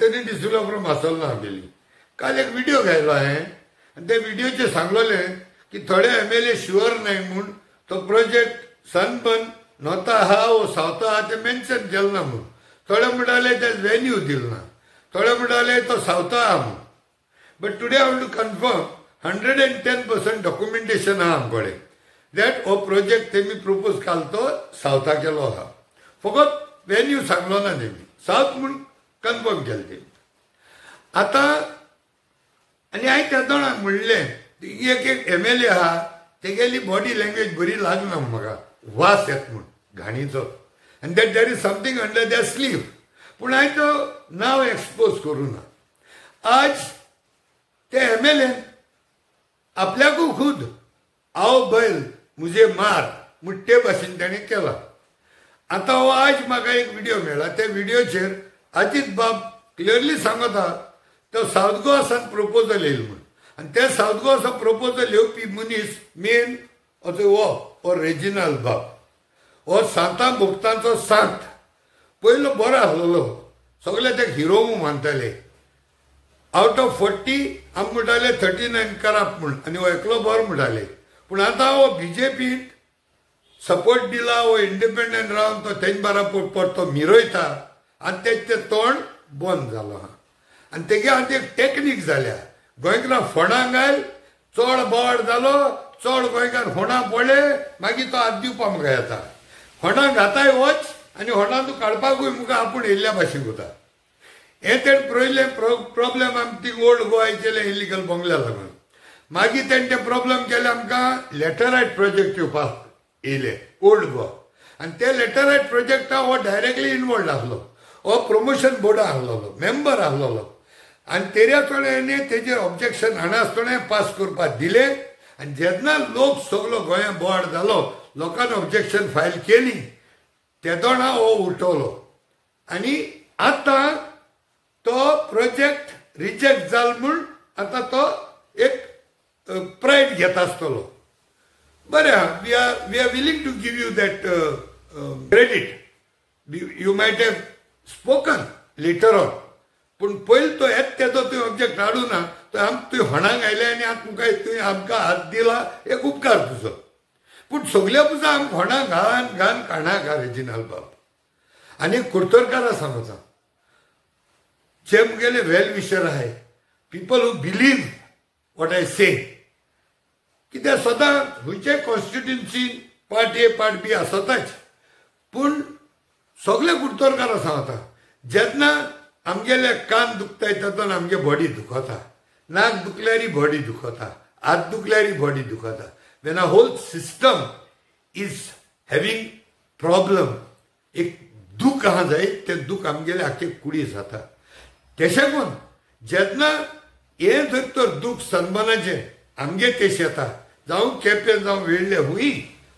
तरी दिसलो फ्रॉम मासोलना गेली. काल एक व्हिडिओ घ्यायला आहे आणि त्या व्हिडिओचे सांगलेले की थोडे MLA शुअर नाही म्हणून तो प्रोजेक्ट सनबर्न नव्हता हा वो सावता हा ते मेन्शन केलं ना म्हणून. थोडे म्हणाले ते व्हेन्यू दिल ना, थोडे म्हणाले तो सावता हा म्हणून. But today I want to confirm 110% documentation हा आमकडे दॅट हो प्रोजेक्ट ते मी प्रपोज कालतो सावथा केलो हा. फकत व्हेन्यू सांगलो ना नेहमी साऊथ म्हणून कन्फर्म केलं ते. आता आणि हांवें त्या दोनाक म्हणलें एक MLA आहा तेगेली बॉडी लँग्वेज बरी लागना म्हाका, वास येता म्हूण घाणीचो आनी that there is something under their sleeve. पूण हांवें तो नांव एक्सपोज करूं ना. आज ते MLA आपल्याकू खुद आओ बैल मुझे मार म्हूण ते भाशेन ताणें केला. आता हो आज म्हाका एक व्हिडिओ मेळ्ळा. त्या व्हिडिओचेर अजित बाब क्लियरली सांगता तो साऊथ गोवासान प्रपोजल येईल म्हणून. आणि त्या साऊथ गोवाचा प्रपोजल येवपी मनीस मेन हो रेजिनाल्ड बाब हो सांता भोगतांचो सांत. पयलो बरो आसलेलो, सगळे ते हिरो मानताले. आउट ऑफ 40 आमी म्हणटाले 39 कराप म्हूण आनी हो एकलो बरो म्हणटाले. पूण आतां हो BJP सपोर्ट दिला, हो इंडिपेंडंट रावन तो तेज बारा परतो मिरयता आनी तेजें तोंड बंद जालो आहा. आनी तेगे आतां एक टॅक्नीक जाल्या गोंयकारां फोंडां घाल, चड बोवाड जालो, चड गोंयकार फोंडां पडले, मागीर तो हात दिवपा म्हाका येता. फोंडां घाताय वच आनी फोंडां तूं काडपाकूय मुखार आपूण येयल्ल्या भाशेन वता. हे तें प्रॉब्लेम आमी ती ओल्ड गोवायचे इलिगल बंगल्या लागून. मागीर तेणें ते प्रॉब्लेम केले आमकां लॅटरायट प्रोजेक्ट येवपाक येयले ओल्ड गोवा. आनी ते लॅटरायट प्रोजेक्टा हो डायरेक्टली इनवॉल्ड आसलो. हो प्रमोशन बोर्डा आसलेलो, मेंबर आसलेलो. आनी तेऱ्याचोणे तेजेर ऑब्जेक्शन हाडनासतना पास करपाक दिले. आनी जेन्ना लोक सगलो गोंया बोवाड जालो, लोकांनी ऑब्जेक्शन फायल केली, तेदोणा हो उठवलो. आनी आतां तो प्रोजेक्ट रिजेक्ट जालो म्हूण आतां तो एक प्रायड घेता आसतलो. बरें, we are willing to give you that credit. You might have spoken later on. पूण पयलीं तो येत तेजो तुवें ऑब्जेक्ट हाडूं ना. तो तुवें होणाक आयले आनी आतां तुमकां तुवें आमकां हात दिला एक उपकार तुजो. पूण सगल्या पुजा आमकां होणाक घान काणाका रेजिनाल्ड बाब. आनी कुडतरकारां सांगता जे मुगेले वेल विशर आहाय, people who believe what I say, कित्याक सदां खंयचे constituency part A part B आसताच. पूण सगळे कुडतरकारां सांगता जेन्ना आमगेले कान दुखताय तेन्ना आमगे बॉडी दुखता, नाक दुखल्यारी बॉडी दुखता, हात दुखल्यारी बॉडी दुखता. When a whole system is having problem, एक दूख आहा जाय ते दूख आमगेले आख्खे कुडी जाता. तशें करून जेन्ना हे जर तर दूख सन्मानाचें आमगे तेश येता, जावं केपें जावं वेळ्ळे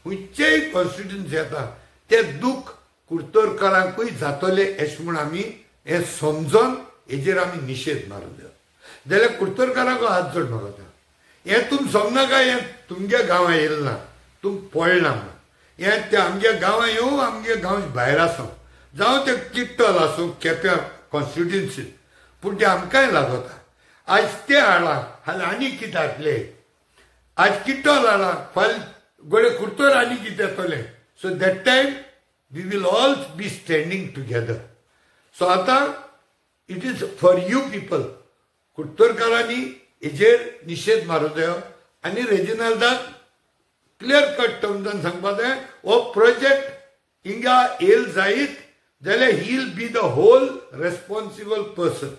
हुंयचेय कॉन्स्टिट्युन्सी येता, ते दूख कुडतरकारांकूय जातले अशें म्हूण आमी हें समजोन हेजेर आमी निशेध मारूं जाय. जाल्यार कुडतरकारांक हात जोड मागता. हें तुमी समजनाका हें तुमगे गांवां येयलें ना, तुम पळना म्हणून. हें ते आमगे गांवां येवं, आमगे गांव भायर आसूं, जावं ते किट्टल आसूं केप्यां कॉन्स्टिट्युन्सीन, पूण ते आमकांय लागता. आज ते हाडला, फाल्यां आनी कितें हाडले, आज किट्टल हाडला, फाल्यां गोडे कुडतर आनी कितें येतलें. So that time we will all be standing together. So आतां it is for you people, कुडतरकारांनी हेजेर निशेध मारूं जायो आनी रेजिनाल्डाक क्लियर कट टर्म्सान सांगपाक जाय हो प्रोजेक्ट हिंगा येल जायत जाल्यार he will be the whole responsible person.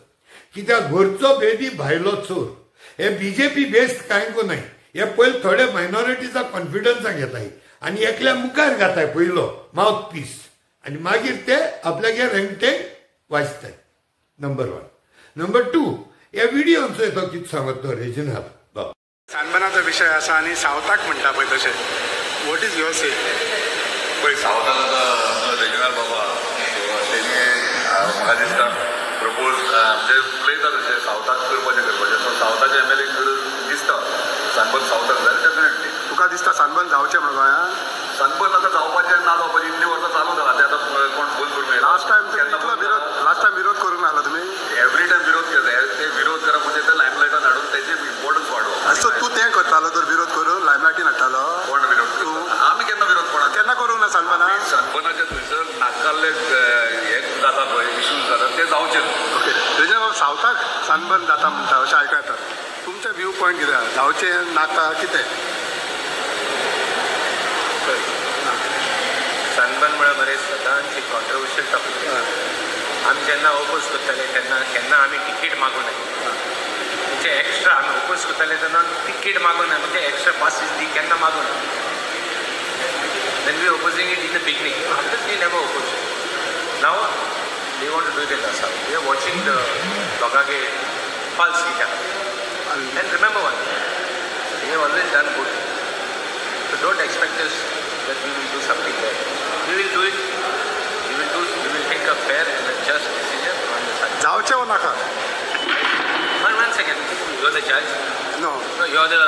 कित्याक घरचो बेदी भायलो चोर. हे BJP बेस्ड कांयच न्हय. हे पयलीं थोडे मायनॉरिटीजा कॉन्फिडन्साक येताय आनी एकल्या मुखार घाताय पयलो माउथ पीस आनी मागीर ते आपल्यागे रेंगटेक वाचताय. नंबर 1. नंबर 2, ह्या व्हिडिओचो येतो कितें सांगत तो रेजिनाल्ड बाब. सानबनाचो विशय आसा आनी सावथाक म्हणटा पळय तशें. वॉट इज युअर से? पळय सावथाक रेजिनाल्ड बाबा तेणी म्हाका दिसता प्रपोज म्हणजे उलयता तशें सावथाक करपाचें. सो सावथाचे MLA दिसता सानबर्न सावथाक जाय डेफिनेटली. तुका दिसता सानबर्न जावचें म्हणून गोंयांत? सानबर्न आतां जावपाचें ना जावपाचें इतलीं वर्सां चालू जाला. ते आतां कोण बंद करूं लास्ट टायम विरोध करूंक नासलो तुमी? एवरी जातात ते जावचे ओके तेजे सावथाक सनबर्न जाता म्हणटा अशें आयकूं येता तुमचे व्यू पॉयंट कितें जावचें नाका कितें सनबर्न म्हळ्यार मरे सदांच कॉन्ट्रोवर्शियल टॉपीक आमी जेन्ना ओपोज करताले तेन्ना केन्ना आमी टिकेट मागूं ना म्हणजे एक्स्ट्रा आमी ओपोज करताले तेन्ना टिकेट मागूं ना म्हणजे एक्स्ट्रा पासीस दी केन्ना मागूं ना when we opposing it in the beginning after we never opposed now they want to do it in the south we are watching the Lokage pulse and remember one we have always done good so don't expect us that we will do something bad we will do it we will take a fair and a just decision on the side जावचें वा नाका one second you are the judge no you are the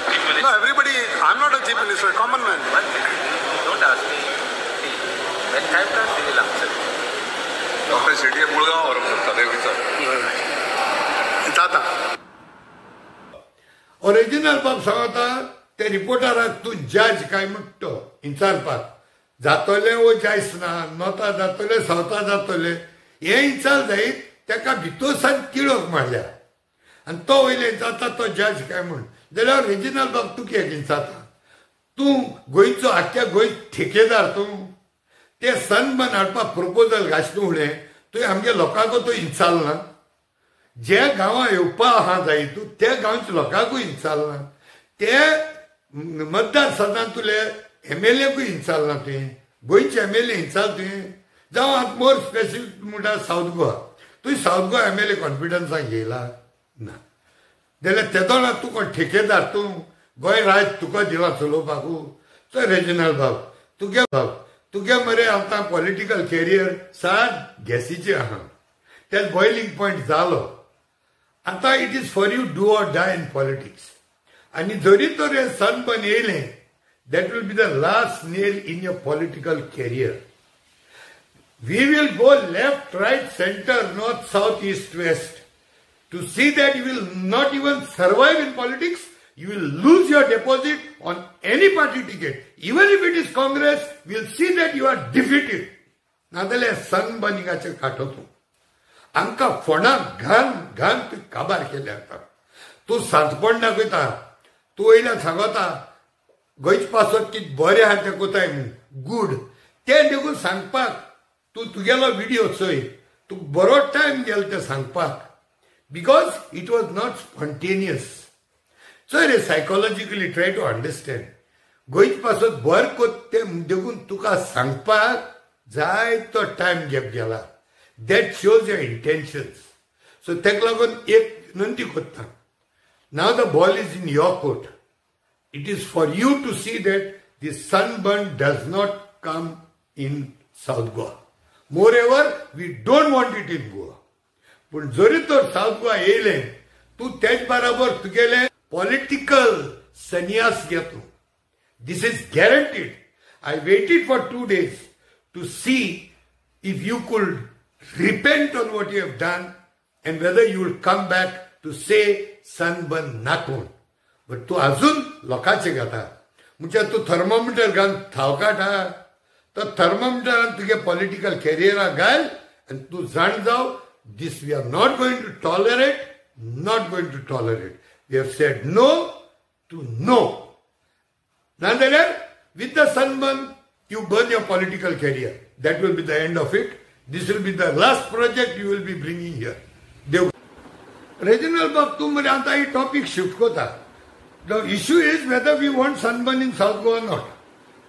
chief minister no everybody I'm not a chief minister common man one second don't ask me see when time comes we will answer doctor Shetty Mulgao व्हरूंक शकता ते विचार जाता original बाब सांगता ते रिपोर्टराक तूं जज काय म्हणटा विचारपाक जातले वो जायच ना नॉता जातले सावता जातले हे विचार जायत ताका भितोसान तिळोक मारल्या आनी तो वयले जाता तो जज काय म्हण जाल्यार ओरिजिनल बाब तूं कित्याक विचारता तूं गोंयचो आख्या गोंय ठेकेदार तूं ते सनबर्न हाडपाक प्रपोजल घातलें उणें तुवें आमगे लोकांक तो इंचालना जे गांवां येवपा आहा जाय तूं त्या गांवच्या लोकांकूय इंचालना ते मतदारसंघांत तुले MLAकूय इंचालना तुवें गोंयचे MLA इंचाल तुवें जावं आतां मोर स्पेसिफीक म्हणटा सावथ गोवा तुवें सावथ गोवा MLA कॉन्फिडन्सान घेयला ना जाल्यार तेदो ना तूं कोण ठेकेदार तूं गोंय राज तुका दिला चलोवपाकू चोय रिजनल बाब तुगे मरे आतां पॉलिटिकल कॅरियर साद गॅसीचें आहा तें बॉयलिंग पॉयंट जालो आतां it is for you do or die in politics आनी जरी तर हें सनबर्न येयलें that will be the last nail in your political career. We will go left, right, center, north, south, east, west. To see that you will not even survive in politics, you will lose your deposit on any party ticket. Even if it is Congress, we will see that you are defeated. नाजाल्या सनबर्निंगाचे काटोतू आमकां फोंडाक घान तूं काबार केले आता तूं सांतपण दाखयता तूं वयल्यान सांगता गोंयचे पासत कितें बरें आहा तें कोताय म्हूण गूड तें देखून सांगपाक तूं तुगेलो व्हिडिओ चोय तूं बरो टायम गेलो तें सांगपाक because it was not spontaneous चोय रे सायकोलॉजिकली ट्राय टू अंडरस्टँड गोंयचे पासत बरें कोत तें देखून तुका सांगपाक जाय तो टायम गॅप गेला that shows your intentions so तेका लागून एक विनंती कोत्ता नाव the ball is in your court. It is for you to see that the sunburn does not come in South Goa. Moreover, we don't want it in Goa. But जरी तर South Goa येयले तू तेच बराबर तुगेले political sannyas घेतो. This is guaranteed. I waited for 2 days to see if you could repent on what you have done and whether you will come back to say sunburn nakun. But तूं अजून लोकांचे घेता म्हणजे तूं thermometer घालून थावकाट आहा तो थर्मोमिटरान तुगे पॉलिटिकल कॅरियराक घाल आनी तूं जाण जाव this we are not going to tolerate we have said no to no नाजाल्यार with the Sunburn you burn your political career that will be the end of it this will be the last project you will be bringing here देव regional बाब तूं मरे आतां ही topic shift कोता. The issue is whether we want sunburn in South Goa or not.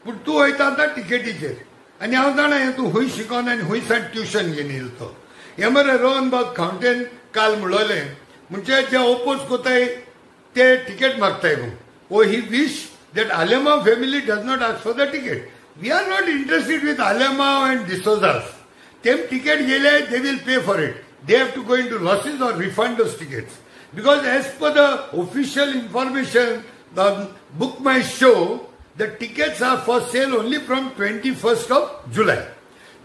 पूण तूं वयता आतां टिकेटीचेर आनी हांव जाणा हें तूं खूंय शिकोन आनी खुंयसान ट्युशन घेवन येयलो हें मरे रोहन बाब खावटेन काल म्हणलें म्हणजे जे ओपोज कोताय ते टिकेट मागताय म्हूण ओ he wish that Alemao family does not ask for the ticket we are not interested with Alemao and D'Souzas तेम टिकेट गेले they will pay for it they have to go into losses or refund those tickets. Because as per the official information, the Book My Show, the tickets are for sale only from 21st of July.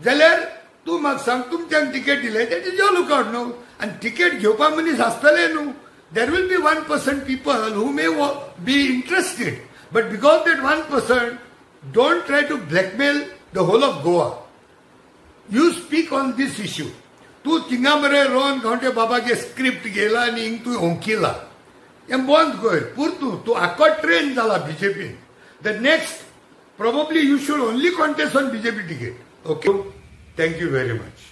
जाल्यार तूं म्हाका सांग तुमच्यान ticket दिले that is your lookout न्हू आनी ticket घेवपा मनीस आसतले न्हू there will be 1% people who may be interested but because that 1% don't try to blackmail the whole of Goa. You speak on this issue. तू थिंगा मरे रोहन गांवटे बाबागे स्क्रिप्ट गेला आनी हिंग तू ओंकिला हें बंद कर. तू आख्खो ट्रेन जाला बीजेपीन. The next probably you should only contest on BJP ticket. Okay. Thank you very much.